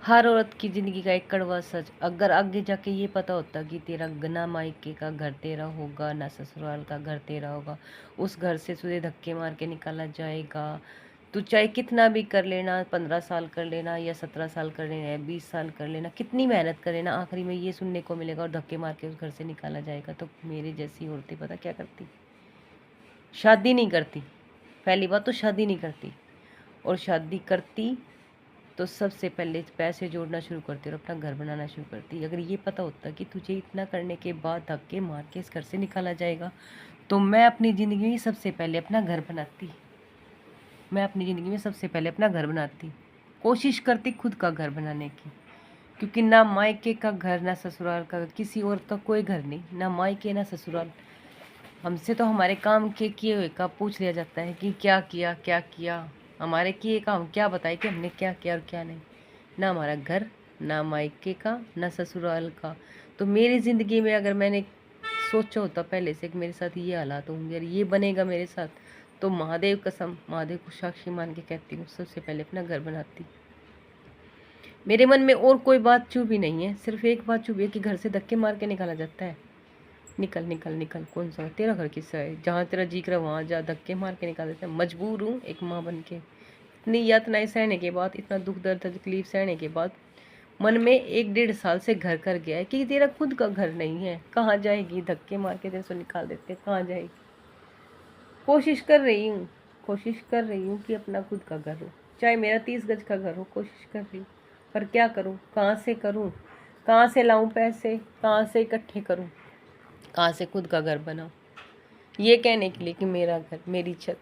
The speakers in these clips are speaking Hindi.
हर औरत की ज़िंदगी का एक कड़वा सच, अगर आगे जाके ये पता होता कि तेरा ना मायके का घर तेरा होगा ना ससुराल का घर तेरा होगा, उस घर से तुझे धक्के मार के निकाला जाएगा। तू चाहे कितना भी कर लेना, 15 साल कर लेना या 17 साल कर लेना या 20 साल कर लेना, कितनी मेहनत कर लेना, आखिरी में ये सुनने को मिलेगा और धक्के मार के उस घर से निकाला जाएगा। तो मेरे जैसी औरतें पता क्या करती? शादी नहीं करती। पहली बात तो शादी नहीं करती, और शादी करती तो सबसे पहले पैसे जोड़ना शुरू करती और अपना घर बनाना शुरू करती। अगर ये पता होता कि तुझे इतना करने के बाद धक्के मार के इस घर से निकाला जाएगा, तो मैं अपनी ज़िंदगी में सबसे पहले अपना घर बनाती। मैं अपनी ज़िंदगी में सबसे पहले अपना घर बनाती, कोशिश करती खुद का घर बनाने की। क्योंकि ना मायके का घर ना ससुराल का, किसी और का कोई घर नहीं, ना मायके ना ससुराल। हमसे तो हमारे काम के किए हुए का पूछ लिया जाता है कि क्या किया क्या किया। हमारे किए का हम क्या बताए कि हमने क्या किया और क्या नहीं। ना हमारा घर, ना मायके का, ना ससुराल का। तो मेरी ज़िंदगी में अगर मैंने सोचा होता पहले से कि मेरे साथ ये हालात होंगे और ये बनेगा मेरे साथ, तो महादेव कसम, महादेव को साक्षी मान के कहती हूँ, सबसे पहले अपना घर बनाती। मेरे मन में और कोई बात चुभी नहीं है, सिर्फ एक बात चुभी है कि घर से धक्के मार के निकाला जाता है। निकल निकल निकल, कौन सा तेरा घर किस्सा है? जहाँ तेरा जी कर वहाँ जा, धक्के मार के निकाल देते हैं। मजबूर हूँ एक माँ बन के, इतनी यातनाएं सहने के बाद, इतना दुख दर्द तकलीफ सहने के बाद, मन में 1-1.5 साल से घर कर गया है कि तेरा खुद का घर नहीं है। कहाँ जाएगी? धक्के मार के तेरे से निकाल देते, कहाँ जाएगी? कोशिश कर रही हूँ, कोशिश कर रही हूँ कि अपना खुद का घर हो, चाहे मेरा 30 गज का घर हो, कोशिश कर रही हूँ। पर क्या करूँ, कहाँ से करूँ, कहाँ से लाऊं पैसे, कहाँ से इकट्ठे करूँ, कहाँ से खुद का घर बनाऊँ? ये कहने के लिए कि मेरा घर, मेरी छत।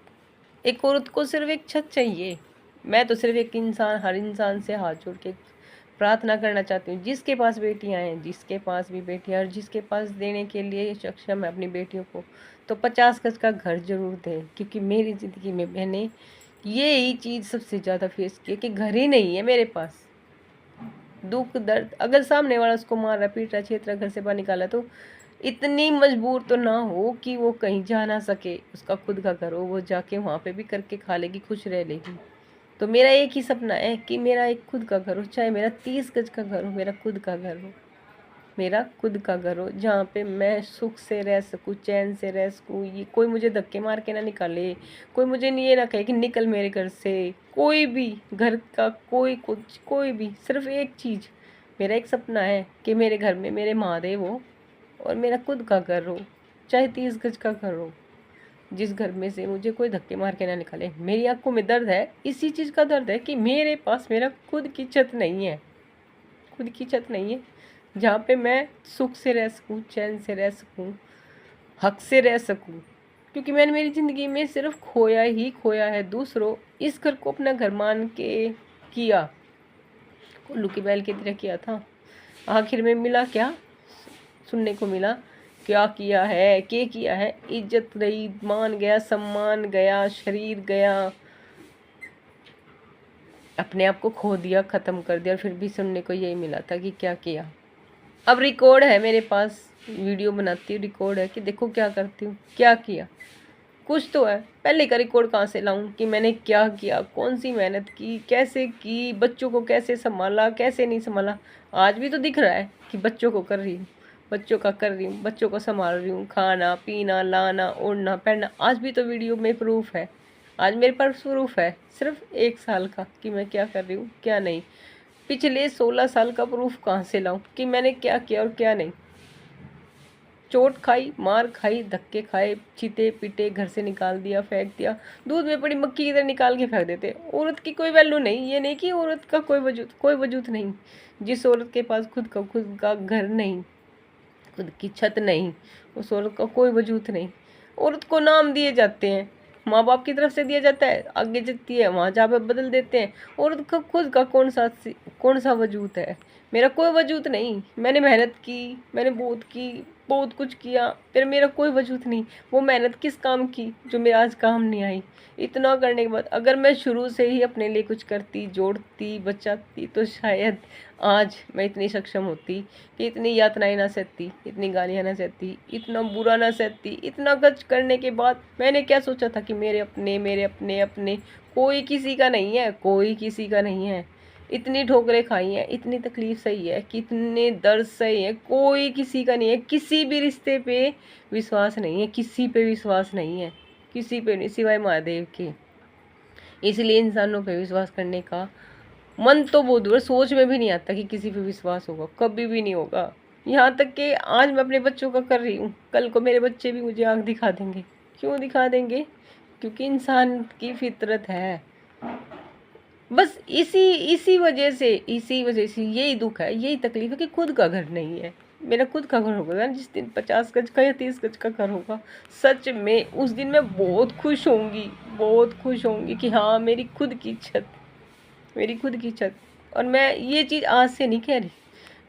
एक औरत को सिर्फ एक छत चाहिए। मैं तो सिर्फ एक इंसान, हर इंसान से हाथ जोड़ के प्रार्थना करना चाहती हूँ, जिसके पास बेटियां हैं, जिसके पास भी बेटियां, और जिसके पास देने के लिए सक्षम है अपनी बेटियों को, तो 50 गज का घर जरूर दें। क्योंकि मेरी ज़िंदगी में मैंने ये ही चीज़ सबसे ज़्यादा फेस की है कि घर ही नहीं है मेरे पास। दुख दर्द, अगर सामने वाला उसको मार रहा, पीट रहा, छेत रहा, घर से बाहर निकाला, तो इतनी मजबूर तो ना हो कि वो कहीं जा ना सके, उसका खुद का घर हो, वो जाके वहाँ पे भी करके खा लेगी, खुश रह लेगी। तो मेरा एक ही सपना है कि मेरा एक खुद का घर हो, चाहे मेरा 30 गज का घर हो, मेरा खुद का घर हो, मेरा खुद का घर हो, जहाँ पे मैं सुख से रह सकूँ, चैन से रह सकूँ। ये कोई मुझे धक्के मार के ना निकाले, कोई मुझे ये ना कहे कि निकल मेरे घर से। कोई भी घर का कोई कुछ, कोई भी, सिर्फ एक चीज़, मेरा एक सपना है कि मेरे घर में मेरे महादेव हो और मेरा खुद का घर हो, चाहे 30 गज का घर हो, जिस घर में से मुझे कोई धक्के मार के ना निकाले। मेरी आंखों में दर्द है, इसी चीज़ का दर्द है कि मेरे पास मेरा खुद की छत नहीं है, खुद की छत नहीं है, जहाँ पे मैं सुख से रह सकूँ, चैन से रह सकूँ, हक से रह सकूँ। क्योंकि मैंने मेरी ज़िंदगी में सिर्फ खोया ही खोया है। दूसरों इस घर को अपना घर मान के किया, उल्लू की बैल की तरह किया था। आखिर में मिला क्या? सुनने को मिला क्या किया है, क्या किया है? इज्जत रही, मान गया, सम्मान गया, शरीर गया, अपने आप को खो दिया, ख़त्म कर दिया। और फिर भी सुनने को यही मिला था कि क्या किया। अब रिकॉर्ड है मेरे पास, वीडियो बनाती हूँ, रिकॉर्ड है कि देखो क्या करती हूँ, क्या किया। कुछ तो है, पहले का रिकॉर्ड कहाँ से लाऊं कि मैंने क्या किया, कौन सी मेहनत की, कैसे की, बच्चों को कैसे संभाला, कैसे नहीं संभाला। आज भी तो दिख रहा है कि बच्चों को कर रही हूँ, बच्चों का कर रही हूँ, बच्चों को संभाल रही हूँ, खाना पीना, लाना, ओढ़ना पहनना। आज भी तो वीडियो में प्रूफ है, आज मेरे पास प्रूफ है सिर्फ 1 साल का कि मैं क्या कर रही हूँ क्या नहीं। पिछले 16 साल का प्रूफ कहाँ से लाऊं कि मैंने क्या किया और क्या नहीं। चोट खाई, मार खाई, धक्के खाए, चीते पीटे, घर से निकाल दिया, फेंक दिया, दूध में पड़ी मक्खी की तरह निकाल के फेंक देते। औरत की कोई वैल्यू नहीं, ये नहीं कि औरत का कोई वजूद नहीं। जिस औरत के पास खुद का घर नहीं, खुद की छत नहीं, उस औरत का कोई वजूद नहीं। औरत को नाम दिए जाते हैं, माँ बाप की तरफ से दिया जाता है, आगे जती है वहाँ जहाँ पे बदल देते हैं। औरत का खुद का कौन सा वजूद है? मेरा कोई वजूद नहीं। मैंने मेहनत की, मैंने बहुत की, बहुत कुछ किया, फिर मेरा कोई वजूद नहीं। वो मेहनत किस काम की जो मेरा आज काम नहीं आई? इतना करने के बाद अगर मैं शुरू से ही अपने लिए कुछ करती, जोड़ती, बचाती, तो शायद आज मैं इतनी सक्षम होती कि इतनी यातनाएं ना सहती, इतनी गालियाँ ना सहती, इतना बुरा ना सहती। इतना कुछ करने के बाद मैंने क्या सोचा था कि मेरे अपने अपने, कोई किसी का नहीं है, कोई किसी का नहीं है। इतनी ठोकरें खाई हैं, इतनी तकलीफ सही है, कितने दर्द सही है, कोई किसी का नहीं है, किसी भी रिश्ते पे विश्वास नहीं है, किसी पे विश्वास नहीं है, किसी पे नहीं सिवाय महादेव के। इसलिए इंसानों पे विश्वास करने का मन तो बहुत दूर, सोच में भी नहीं आता कि किसी पे विश्वास होगा, कभी भी नहीं होगा। यहाँ तक कि आज मैं अपने बच्चों का कर रही हूँ, कल को मेरे बच्चे भी मुझे आँख दिखा देंगे। क्यों दिखा देंगे? क्योंकि इंसान की फितरत है। बस इसी वजह से यही दुख है, यही तकलीफ है कि खुद का घर नहीं है। मेरा खुद का घर होगा ना, जिस दिन 50 गज का या 30 गज का घर होगा, सच में उस दिन मैं बहुत खुश होंगी, बहुत खुश होंगी कि हाँ मेरी खुद की छत, मेरी खुद की छत। और मैं ये चीज़ आज से नहीं कह रही,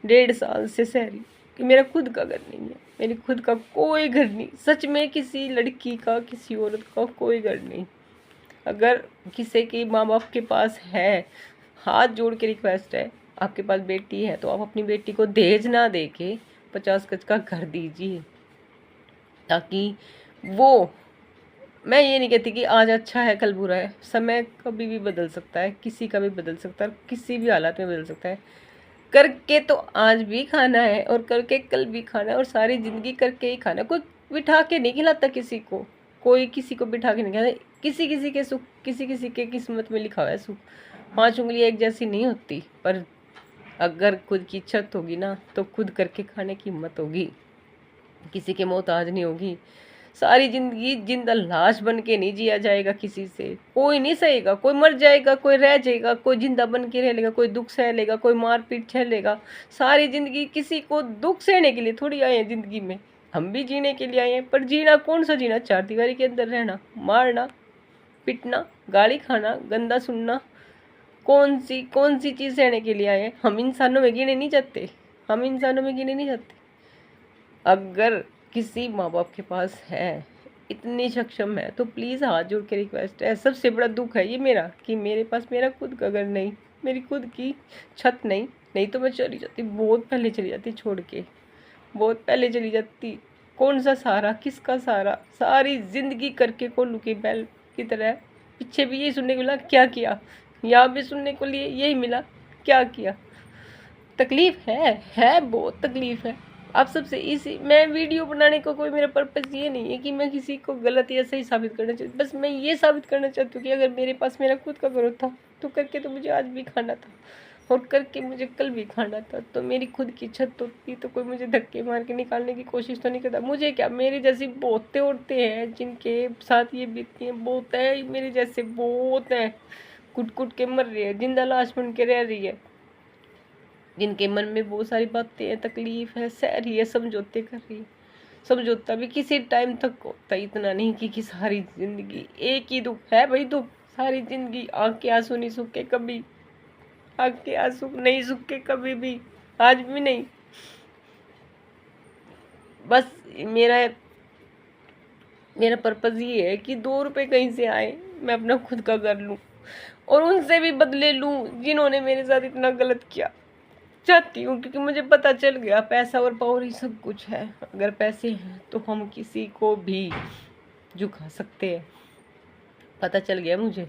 1.5 साल से सह रही कि मेरा खुद का घर नहीं है, मेरी खुद का कोई घर नहीं। सच में किसी लड़की का, किसी औरत का कोई घर नहीं। अगर किसी के माँ बाप के पास है, हाथ जोड़ के रिक्वेस्ट है, आपके पास बेटी है तो आप अपनी बेटी को दहेज ना दे के 50 गज का घर दीजिए, ताकि वो, मैं ये नहीं कहती कि आज अच्छा है कल बुरा है, समय कभी भी बदल सकता है, किसी का भी बदल सकता है, किसी भी हालात में बदल सकता है। करके तो आज भी खाना है और करके कल भी खाना है और सारी ज़िंदगी करके ही खाना है। कोई बिठा के नहीं खिलाता किसी को, कोई किसी को बिठा के नहीं खिलाता। किसी किसी के सुख, किसी किसी के किस्मत में लिखा हुआ है सुख। 5 उंगलियां एक जैसी नहीं होती, पर अगर खुद की इच्छा होगी ना तो खुद करके खाने की हिम्मत होगी, किसी के मोहताज नहीं होगी। सारी जिंदगी जिंदा लाश बन के नहीं जिया जाएगा, किसी से कोई नहीं सहेगा। कोई मर जाएगा, कोई रह जाएगा, कोई जिंदा बन के रह लेगा, कोई दुख सह लेगा, कोई मार पीट सह लेगा। सारी जिंदगी किसी को दुख सहने के लिए थोड़ी आए हैं जिंदगी में, हम भी जीने के लिए आए हैं। पर जीना कौन सा जीना? 4 दीवारी के अंदर रहना, मारना पिटना, गाली खाना, गंदा सुनना, कौन सी चीज़ सहने के लिए आए हैं? हम इंसानों में गिने नहीं जाते, हम इंसानों में गिने नहीं जाते। अगर किसी माँ बाप के पास है, इतनी सक्षम है, तो प्लीज़ हाथ जोड़ के रिक्वेस्ट है, सबसे बड़ा दुख है ये मेरा कि मेरे पास मेरा खुद का घर नहीं, मेरी खुद की छत नहीं। नहीं तो मैं चली जाती, बहुत पहले चली जाती छोड़ के, बहुत पहले चली जाती। कौन सा सहारा, किसका सहारा? सारी जिंदगी करके कोल्लू की बैल की तरह पीछे भी यही सुनने को मिला, क्या किया? यहाँ भी सुनने को लिए यही मिला, क्या किया? तकलीफ है बहुत तकलीफ है। आप सबसे इसी, मैं वीडियो बनाने का कोई मेरा पर्पस ये नहीं है कि मैं किसी को गलत या सही साबित करना चाहती, बस मैं ये साबित करना चाहती हूँ कि अगर मेरे पास मेरा खुद का घर होता तो करके तो मुझे आज भी खाना था और करके मुझे कल भी खाना था। तो मेरी खुद की छत होती तो कोई मुझे धक्के मार के निकालने की कोशिश तो नहीं करता। मुझे क्या, मेरी जैसी बहुतें औरतें हैं जिनके साथ ये बीतती हैं, बहुत है मेरे जैसे, बहुत है, कुट कुट के मर रही है, जिंदा लाश बन के रह रही है, जिनके मन में बहुत सारी बातें हैं, तकलीफ है, सह रही है, समझौते कर रही है। समझौता भी किसी टाइम तक होता, इतना नहीं कि सारी जिंदगी एक ही दुख है भाई, दुख सारी जिंदगी। आँख के आंसू नहीं सूखे कभी, आँख के आंसू नहीं सूखे कभी भी, आज भी नहीं। बस मेरा मेरा पर्पज़ ये है कि 2 रुपए कहीं से आए, मैं अपना खुद का घर लूँ और उनसे भी बदले लूँ जिन्होंने मेरे साथ इतना गलत किया। चाहती हूँ क्योंकि मुझे पता चल गया पैसा और पावर ही सब कुछ है। अगर पैसे हैं तो हम किसी को भी झुका सकते हैं, पता चल गया मुझे।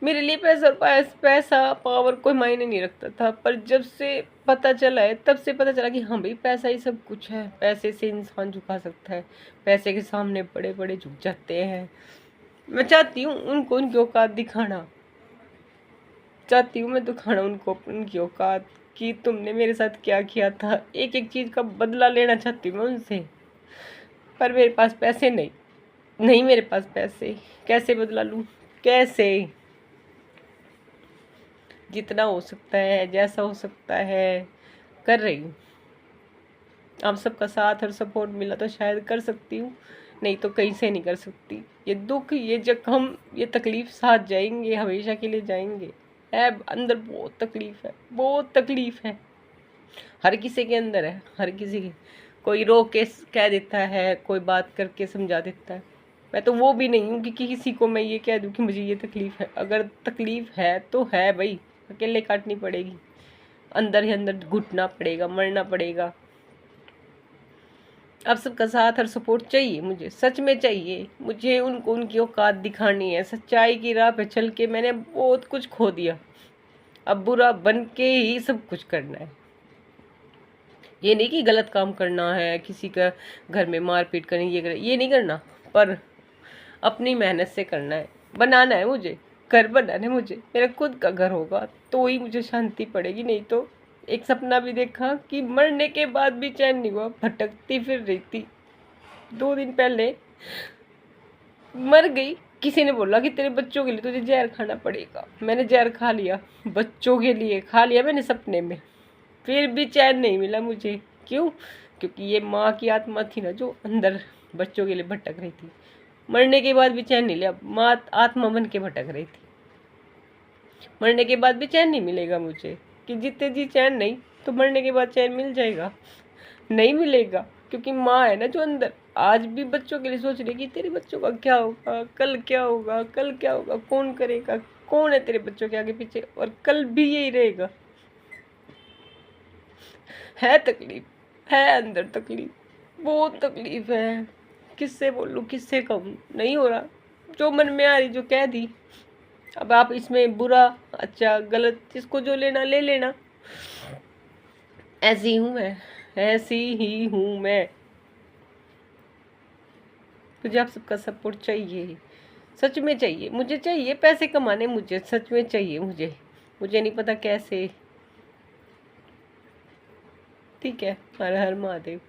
मेरे लिए पैसा पावर कोई मायने नहीं रखता था, पर जब से पता चला है तब से पता चला कि हाँ भाई पैसा ही सब कुछ है। पैसे से इंसान झुका सकता है, पैसे के सामने बड़े बड़े झुक जाते हैं। मैं चाहती हूँ उनको उनकी औकात दिखाना, चाहती हूँ मैं दिखाना उनको उनकी औकात कि तुमने मेरे साथ क्या किया था। एक एक चीज़ का बदला लेना चाहती हूँ मैं उनसे, पर मेरे पास पैसे नहीं मेरे पास पैसे, कैसे बदला लूँ, कैसे? जितना हो सकता है, जैसा हो सकता है कर रही हूँ। आप सबका साथ और सपोर्ट मिला तो शायद कर सकती हूँ, नहीं तो कहीं से नहीं कर सकती। ये दुख, ये जख्म, ये तकलीफ साथ जाएंगे, हमेशा के लिए जाएंगे। है अंदर बहुत तकलीफ है, बहुत तकलीफ है, हर किसी के अंदर है, हर किसी के। कोई रो के कह देता है, कोई बात करके समझा देता है। मैं तो वो भी नहीं हूँ कि किसी को मैं ये कह दूँ कि मुझे ये तकलीफ है। अगर तकलीफ है तो है भाई, अकेले काटनी पड़ेगी, अंदर ही अंदर घुटना पड़ेगा, मरना पड़ेगा। आप सबका साथ और सपोर्ट चाहिए मुझे, सच में चाहिए मुझे। उनको उनकी औकात दिखानी है। सच्चाई की राह पे चल के मैंने बहुत कुछ खो दिया, अब बुरा बन के ही सब कुछ करना है। ये नहीं कि गलत काम करना है, किसी का घर में मारपीट करनी, ये नहीं करना, पर अपनी मेहनत से करना है। बनाना है मुझे, घर बनाना है मुझे, मेरा खुद का घर होगा तो ही मुझे शांति पड़ेगी। नहीं तो एक सपना भी देखा कि मरने के बाद भी चैन नहीं हुआ, भटकती फिर रही थी। 2 दिन पहले मर गई, किसी ने बोला कि तेरे बच्चों के लिए तुझे जहर खाना पड़ेगा। मैंने जहर खा लिया, बच्चों के लिए खा लिया मैंने सपने में, फिर भी चैन नहीं मिला मुझे। क्यों? क्योंकि ये माँ की आत्मा थी ना जो अंदर बच्चों के लिए भटक रही थी। मरने के बाद भी चैन नहीं लिया, माँ आत्मा बन के भटक रही थी। मरने के बाद भी चैन नहीं मिलेगा मुझे, कि जितने जी चैन नहीं, तो मरने के बाद चैन मिल जाएगा? नहीं मिलेगा, क्योंकि माँ है ना जो अंदर आज भी बच्चों के लिए सोच रही कि तेरे बच्चों का क्या होगा, कल क्या होगा, कल क्या होगा, कौन करेगा, कौन है तेरे बच्चों के आगे पीछे, और कल भी यही रहेगा। है तकलीफ, है अंदर तकलीफ, बहुत तकलीफ है। किससे बोलूं, किससे कहूँ, नहीं हो रहा। जो मन में आ रही जो कह दी। अब आप इसमें बुरा अच्छा गलत जिसको जो लेना ले लेना। ऐसी हूं मैं, ऐसी ही हूं मैं। मुझे आप सबका सपोर्ट चाहिए, सच में चाहिए, मुझे चाहिए पैसे कमाने, मुझे सच में चाहिए। मुझे नहीं पता कैसे। ठीक है, हर हर महादेव।